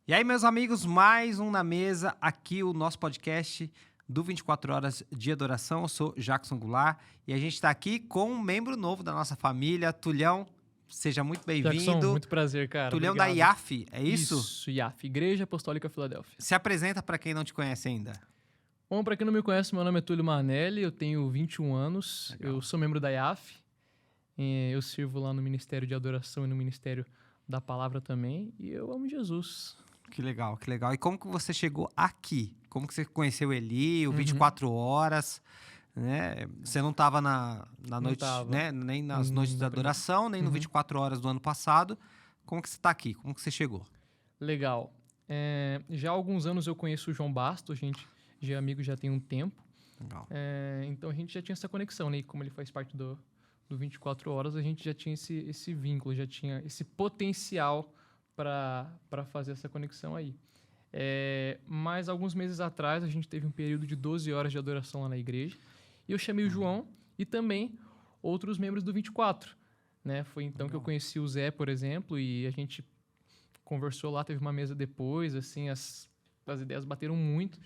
E aí, meus amigos, mais um Na Mesa, aqui o nosso podcast do 24 Horas de Adoração. Eu sou Jackson Goulart e a gente está aqui com um membro novo da nossa família, Tulhão. Seja muito bem-vindo. Jackson, muito prazer, cara. Tulhão Obrigado. da IAF, é isso? Isso, IAF, Igreja Apostólica Filadélfia. Se apresenta para quem não te conhece ainda. Bom, para quem não me conhece, meu nome é Túlio Marnelli, eu tenho 21 anos, Legal. Eu sou membro da IAF, eu sirvo lá no Ministério de Adoração e no Ministério da Palavra também, e eu amo Jesus. Que legal, que legal. E como que você chegou aqui? Como que você conheceu Eli, o 24 Horas, né? Você não estava na noite, tava. né? Nem nas noites da adoração, nem no 24 Horas do ano passado. Como que você está aqui? Como que você chegou? Legal. Já há alguns anos eu conheço o João Basto, a gente já é amigo já tem um tempo. Legal. Então a gente já tinha essa conexão, né? E como ele faz parte do 24 Horas, a gente já tinha esse vínculo, já tinha esse potencial para fazer essa conexão aí. Mas alguns meses atrás, a gente teve um período de 12 horas de adoração lá na igreja. E eu chamei o João e também outros membros do 24. Né? Foi então que eu conheci o Zé, por exemplo, e a gente conversou lá, teve uma mesa depois, assim, as ideias bateram muito.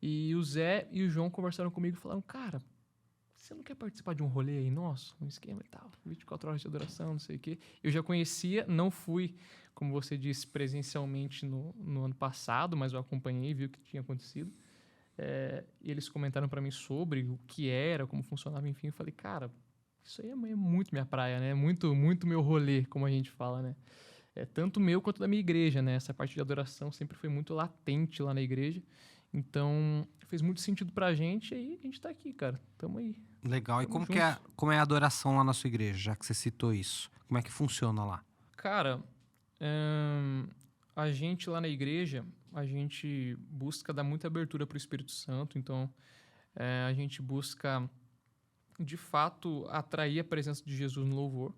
E o Zé e o João conversaram comigo e falaram, cara, você não quer participar de um rolê aí nosso? Um esquema e tal, 24 horas de adoração, não sei o quê. Eu já conhecia, não fui, como você disse, presencialmente no ano passado, mas eu acompanhei, vi o que tinha acontecido. E eles comentaram para mim sobre o que era, como funcionava, enfim. Eu falei, cara, isso aí é muito minha praia, né? Muito, muito meu rolê, como a gente fala, né? Tanto meu quanto da minha igreja, né? Essa parte de adoração sempre foi muito latente lá na igreja. Então, fez muito sentido pra gente e aí a gente tá aqui, cara. Tamo aí. Legal. E Tamo como é a adoração lá na sua igreja, já que você citou isso? Como é que funciona lá? Cara, a gente lá na igreja, a gente busca dar muita abertura pro Espírito Santo. Então, a gente busca, de fato, atrair a presença de Jesus no louvor.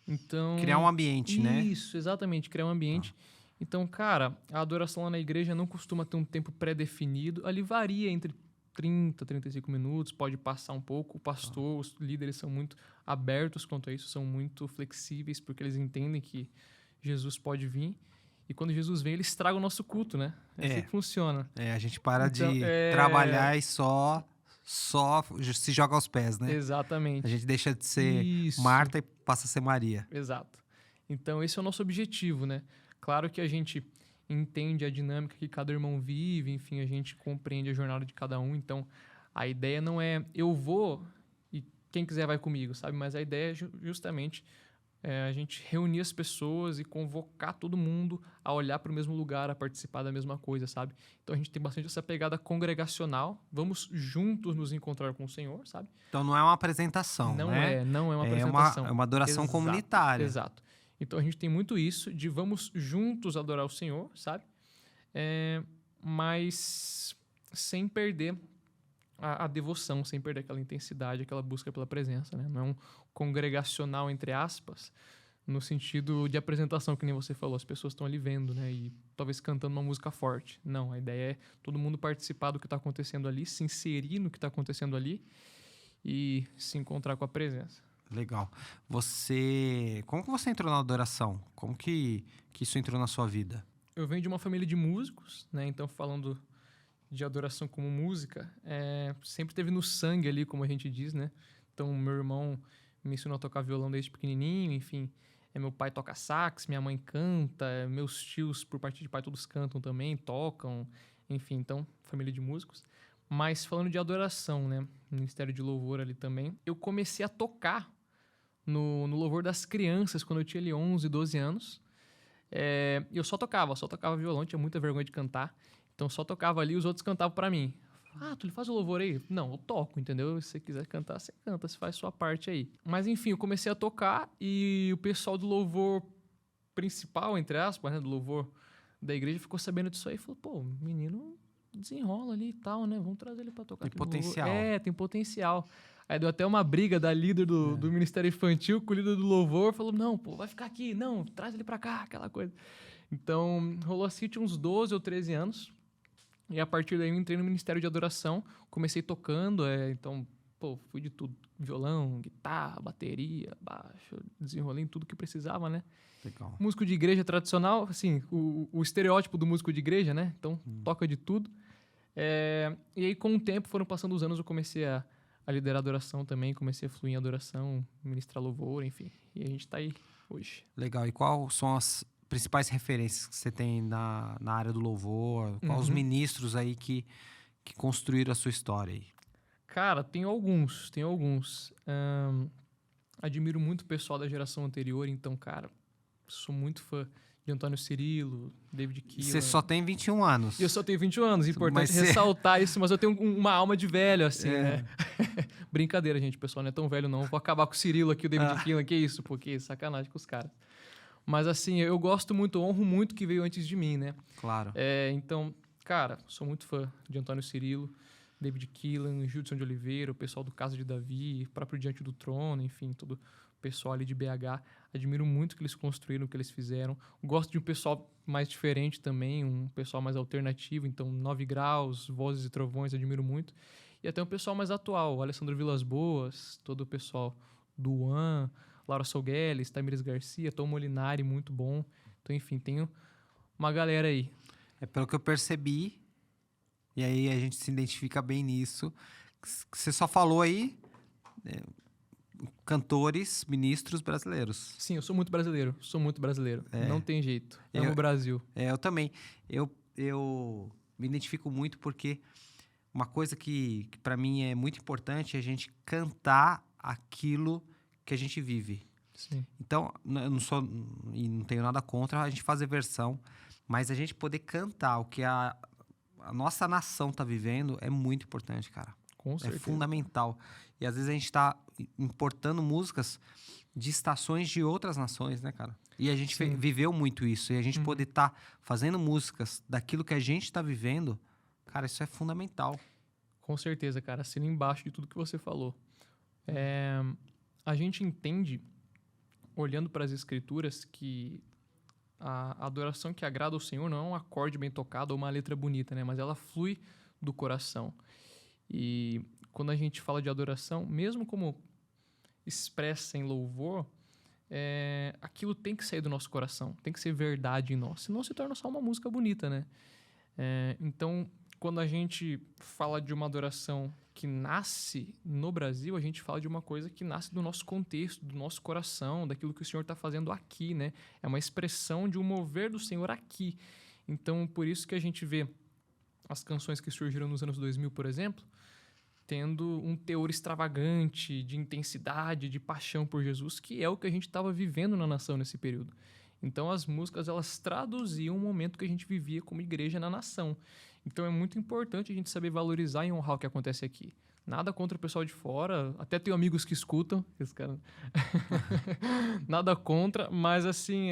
Então, Criar um ambiente, né? Isso, exatamente, criar um ambiente. Então, cara, a adoração lá na igreja não costuma ter um tempo pré-definido. Ali varia entre 30, 35 minutos, pode passar um pouco. O pastor, os líderes são muito abertos quanto a isso, são muito flexíveis, porque eles entendem que Jesus pode vir. E quando Jesus vem, ele estraga o nosso culto, né? É assim que funciona. A gente para Então, de trabalhar e só se joga aos pés, né? Exatamente. A gente deixa de ser Isso. Marta e passa a ser Maria. Exato. Então, esse é o nosso objetivo, né? Claro que a gente entende a dinâmica que cada irmão vive, enfim, a gente compreende a jornada de cada um. Então, a ideia não é eu vou e quem quiser vai comigo, sabe? Mas a ideia é justamente a gente reunir as pessoas e convocar todo mundo a olhar para o mesmo lugar, a participar da mesma coisa, sabe? Então, a gente tem bastante essa pegada congregacional. Vamos juntos nos encontrar com o Senhor, sabe? Então, não é uma apresentação, né? Não é uma apresentação. É uma adoração comunitária. Exato. Então, a gente tem muito isso de vamos juntos adorar o Senhor, sabe? Mas sem perder a devoção, sem perder aquela intensidade, aquela busca pela presença, né? Não é um congregacional, entre aspas, no sentido de apresentação, que nem você falou. As pessoas estão ali vendo, né? E talvez cantando uma música forte. Não, a ideia é todo mundo participar do que está acontecendo ali, se inserir no que está acontecendo ali e se encontrar com a presença. Legal. Como que você entrou na adoração? Como que isso entrou na sua vida? Eu venho de uma família de músicos, né? Então, falando de adoração como música, sempre teve no sangue ali, como a gente diz, né? Então, meu irmão me ensinou a tocar violão desde pequenininho, enfim. Meu pai toca sax, minha mãe canta, meus tios, por parte de pai, todos cantam também, tocam, enfim. Então, família de músicos. Mas falando de adoração, né? Ministério de Louvor ali também. Eu comecei a tocar no louvor das crianças, quando eu tinha ali 11, 12 anos. Eu só tocava violão, tinha muita vergonha de cantar. Então, só tocava ali e os outros cantavam pra mim. Tu faz o louvor aí? Não, eu toco, entendeu? Se você quiser cantar, você canta, você faz sua parte aí. Mas, enfim, eu comecei a tocar e o pessoal do louvor principal, entre aspas, né, do louvor da igreja, ficou sabendo disso aí e falou, pô, o menino desenrola ali e tal, né? Vamos trazer ele pra tocar. Tem potencial. Tem potencial. Aí deu até uma briga da líder do Ministério Infantil com o líder do louvor. Falou, não, pô, vai ficar aqui. Não, traz ele pra cá, aquela coisa. Então, rolou assim, tinha uns 12 ou 13 anos. E a partir daí eu entrei no Ministério de Adoração. Comecei tocando, então pô, fui de tudo. Violão, guitarra, bateria, baixo, desenrolei em tudo que precisava, né? Legal. Músico de igreja tradicional, assim, o estereótipo do músico de igreja, né? Então, toca de tudo. E aí, com o tempo, foram passando os anos, eu comecei a liderar adoração também, comecei a fluir em adoração, ministrar louvor, enfim. E a gente tá aí hoje. Legal. E quais são as principais referências que você tem na área do louvor? Quais os ministros aí que construíram a sua história aí? Cara, tem alguns. Admiro muito o pessoal da geração anterior, então, cara, sou muito fã de Antônio Cirilo, David Keelan. Você só tem 21 anos. E eu só tenho 21 anos, importante Mas ressaltar isso, mas eu tenho uma alma de velho, assim, né? Brincadeira, gente, o pessoal não é tão velho não, vou acabar com o Cirilo aqui, o David Keelan, que isso, pô, que sacanagem com os caras. Mas assim, eu gosto muito, honro muito que veio antes de mim, né? Claro. Então, cara, sou muito fã de Antônio Cirilo, David Keelan, Judson de Oliveira, o pessoal do Casa de Davi, próprio Diante do Trono, enfim, todo o pessoal ali de BH. Admiro muito o que eles construíram, o que eles fizeram. Gosto de um pessoal mais diferente também, um pessoal mais alternativo, então 9 Graus, Vozes e Trovões, admiro muito. E até um pessoal mais atual, o Alessandro Vilas Boas, todo o pessoal do One, Laura Sogueles, Tamires Garcia, Tom Molinari, muito bom. Então, enfim, tenho uma galera aí. Pelo que eu percebi, e aí a gente se identifica bem nisso, que você só falou aí cantores, ministros brasileiros. Sim, eu sou muito brasileiro. Não tem jeito. Amo o Brasil. Eu também. Eu me identifico muito porque uma coisa que para mim é muito importante é a gente cantar aquilo que a gente vive. Sim. Então, eu não sou e não tenho nada contra a gente fazer versão, mas a gente poder cantar o que a nossa nação tá vivendo é muito importante, cara. Com certeza. É fundamental. E às vezes a gente tá importando músicas de estações de outras nações, né, cara? E a gente viveu muito isso. E a gente poder estar fazendo músicas daquilo que a gente tá vivendo, cara, isso é fundamental. Com certeza, cara. Assina embaixo de tudo que você falou. A gente entende, olhando para as escrituras, que a adoração que agrada ao Senhor não é um acorde bem tocado ou uma letra bonita, né? Mas ela flui do coração. E quando a gente fala de adoração, mesmo como expressa em louvor, aquilo tem que sair do nosso coração, tem que ser verdade em nós, senão se torna só uma música bonita, né? Então, quando a gente fala de uma adoração que nasce no Brasil, a gente fala de uma coisa que nasce do nosso contexto, do nosso coração, daquilo que o Senhor está fazendo aqui, né? É uma expressão de um mover do Senhor aqui. Então, por isso que a gente vê as canções que surgiram nos anos 2000, por exemplo, tendo um teor extravagante, de intensidade, de paixão por Jesus, que é o que a gente estava vivendo na nação nesse período. Então, as músicas, elas traduziam o momento que a gente vivia como igreja na nação. Então, é muito importante a gente saber valorizar e honrar o que acontece aqui. Nada contra o pessoal de fora, até tenho amigos que escutam, esse cara... Nada contra, mas assim,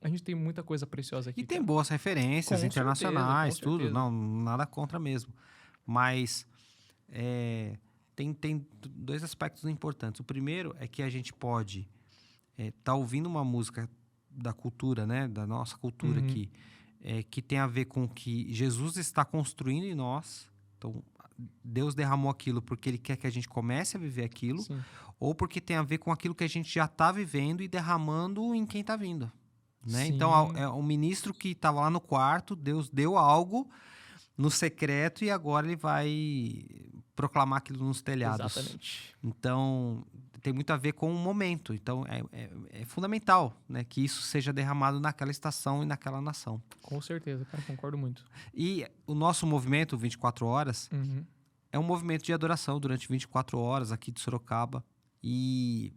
a gente tem muita coisa preciosa aqui. E tem boas referências Com internacionais, certeza, com tudo. certeza. Não, nada contra mesmo. Mas tem dois aspectos importantes. O primeiro é que a gente pode tá ouvindo uma música da cultura, né? Da nossa cultura aqui, que tem a ver com o que Jesus está construindo em nós. Então, Deus derramou aquilo porque Ele quer que a gente comece a viver aquilo. Sim. Ou porque tem a ver com aquilo que a gente já está vivendo e derramando em quem está vindo. Né? Sim. Então, é um ministro que estava lá no quarto, Deus deu algo no secreto e agora ele vai proclamar aquilo nos telhados. Exatamente. Então, tem muito a ver com o momento. Então, é fundamental, né, que isso seja derramado naquela estação e naquela nação. Com certeza, cara, concordo muito. E o nosso movimento, 24 Horas, Uhum. é um movimento de adoração durante 24 horas aqui de Sorocaba. E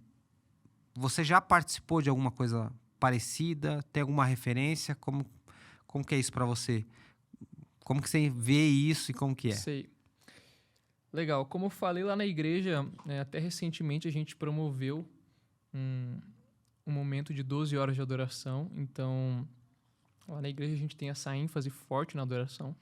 você já participou de alguma coisa parecida? Tem alguma referência? Como que é isso para você? Como que você vê isso e como que é? Sei. Legal. Como eu falei lá na igreja, até recentemente a gente promoveu um momento de 12 horas de adoração. Então, lá na igreja a gente tem essa ênfase forte na adoração.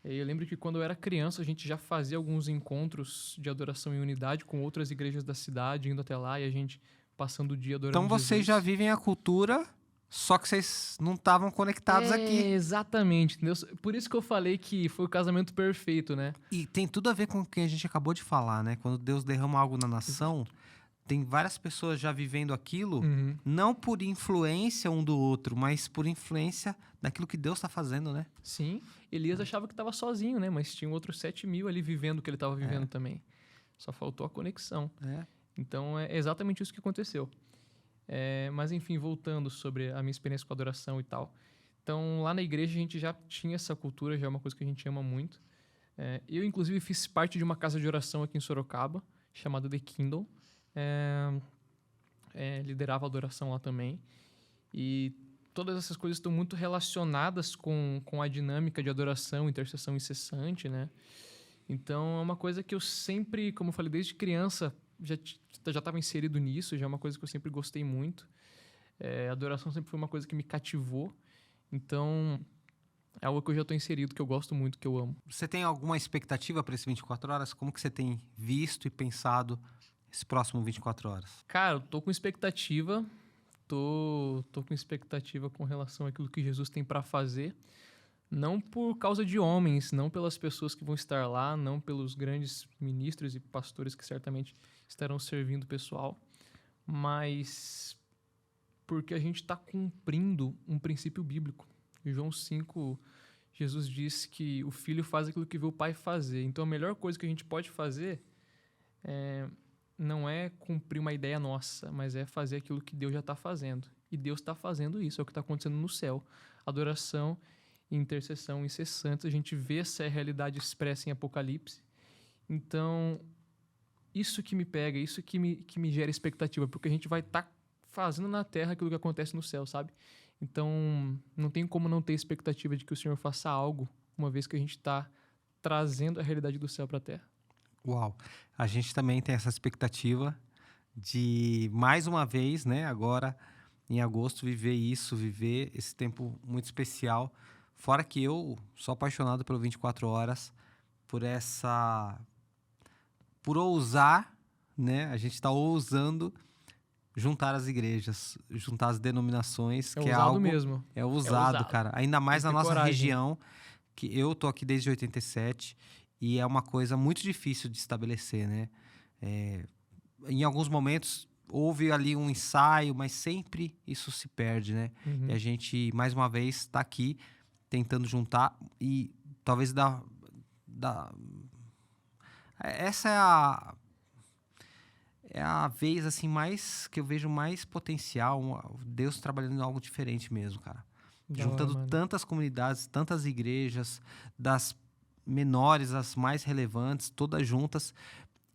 Eu lembro que quando eu era criança a gente já fazia alguns encontros de adoração em unidade com outras igrejas da cidade, indo até lá e a gente passando o dia adorando Então vocês Jesus. já vivem a cultura Só que vocês não estavam conectados aqui. Exatamente, entendeu? Por isso que eu falei que foi o casamento perfeito, né? E tem tudo a ver com o que a gente acabou de falar, né? Quando Deus derrama algo na nação, tem várias pessoas já vivendo aquilo, Uhum. não por influência um do outro, mas por influência daquilo que Deus está fazendo, né? Sim, Elias achava que estava sozinho, né? Mas tinha outros 7.000 ali vivendo o que ele estava vivendo também. Só faltou a conexão. É. Então, é exatamente isso que aconteceu. Mas, enfim, voltando sobre a minha experiência com a adoração e tal. Então, lá na igreja a gente já tinha essa cultura, já é uma coisa que a gente ama muito. Eu, inclusive, fiz parte de uma casa de oração aqui em Sorocaba, chamada The Kingdom. Liderava a adoração lá também. E todas essas coisas estão muito relacionadas com a dinâmica de adoração, intercessão incessante, né? Então, é uma coisa que eu sempre, como eu falei, desde criança, já estava inserido nisso, já é uma coisa que eu sempre gostei muito. A adoração sempre foi uma coisa que me cativou. Então, é algo que eu já estou inserido, que eu gosto muito, que eu amo. Você tem alguma expectativa para esse 24 horas? Como que você tem visto e pensado esse próximo 24 horas? Cara, eu tô com expectativa. Tô com expectativa com relação àquilo que Jesus tem para fazer. Não por causa de homens, não pelas pessoas que vão estar lá, não pelos grandes ministros e pastores que certamente estarão servindo o pessoal, mas porque a gente está cumprindo um princípio bíblico. Em João 5, Jesus diz que o filho faz aquilo que vê o pai fazer. Então, a melhor coisa que a gente pode fazer não é cumprir uma ideia nossa, mas é fazer aquilo que Deus já está fazendo. E Deus está fazendo isso, é o que está acontecendo no céu. Adoração e intercessão incessantes, a gente vê essa realidade expressa em Apocalipse. Então, isso que me pega, isso que me gera expectativa, porque a gente vai estar fazendo na terra aquilo que acontece no céu, sabe? Então, não tem como não ter expectativa de que o Senhor faça algo, uma vez que a gente está trazendo a realidade do céu para a terra. Uau! A gente também tem essa expectativa de, mais uma vez, né, agora em agosto, viver esse tempo muito especial. Fora que eu sou apaixonado pelo 24 horas, por ousar, né? A gente está ousando juntar as igrejas, juntar as denominações, que é ousado algo mesmo. é ousado, cara. Ainda mais Tem na que ter nossa coragem. região, que eu tô aqui desde 87 e é uma coisa muito difícil de estabelecer, né? Em alguns momentos houve ali um ensaio, mas sempre isso se perde, né? Uhum. E a gente, mais uma vez, está aqui tentando juntar e talvez essa é a vez assim mais que eu vejo mais potencial, Deus trabalhando em algo diferente mesmo, cara. Juntando tantas comunidades, tantas igrejas, das menores às mais relevantes, todas juntas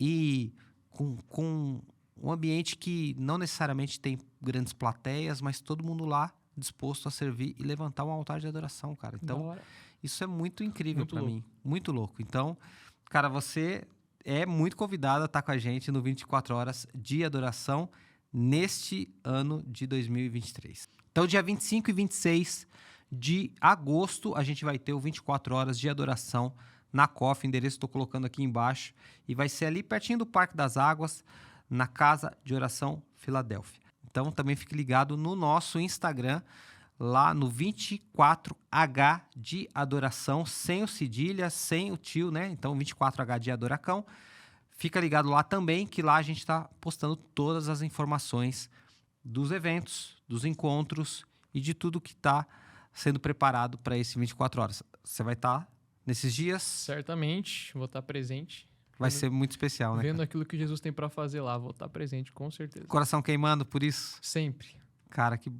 e com um ambiente que não necessariamente tem grandes plateias, mas todo mundo lá disposto a servir e levantar um altar de adoração, cara. Então, isso é muito incrível para mim. Muito louco. Então, cara, você é muito convidado a estar com a gente no 24 Horas de Adoração neste ano de 2023. Então, dia 25 e 26 de agosto, a gente vai ter o 24 Horas de Adoração na COF. O endereço estou colocando aqui embaixo. E vai ser ali pertinho do Parque das Águas, na Casa de Oração Filadélfia. Então, também fique ligado no nosso Instagram, lá no 24H de Adoração, sem o cedilha, sem o tio, né? Então, 24H de Adoracão. Fica ligado lá também, que lá a gente está postando todas as informações dos eventos, dos encontros e de tudo que está sendo preparado para esse 24 horas. Você vai estar nesses dias? Certamente, vou estar presente. Vai ser muito especial, né? Vendo aquilo que Jesus tem para fazer lá, vou estar presente, com certeza. Coração queimando por isso? Sempre. Cara, que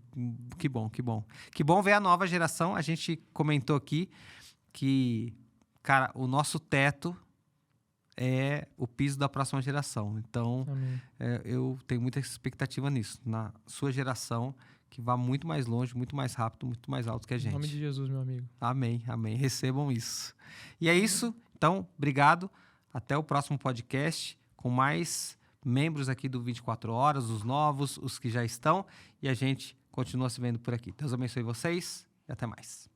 bom, que bom. Que bom ver a nova geração. A gente comentou aqui que, cara, o nosso teto é o piso da próxima geração. Então, eu tenho muita expectativa nisso. Na sua geração, que vá muito mais longe, muito mais rápido, muito mais alto que a gente. Em nome de Jesus, meu amigo. Amém, amém. Recebam isso. E é isso. Então, obrigado. Até o próximo podcast com mais membros aqui do 24 Horas, os novos, os que já estão. E a gente continua se vendo por aqui. Deus abençoe vocês e até mais.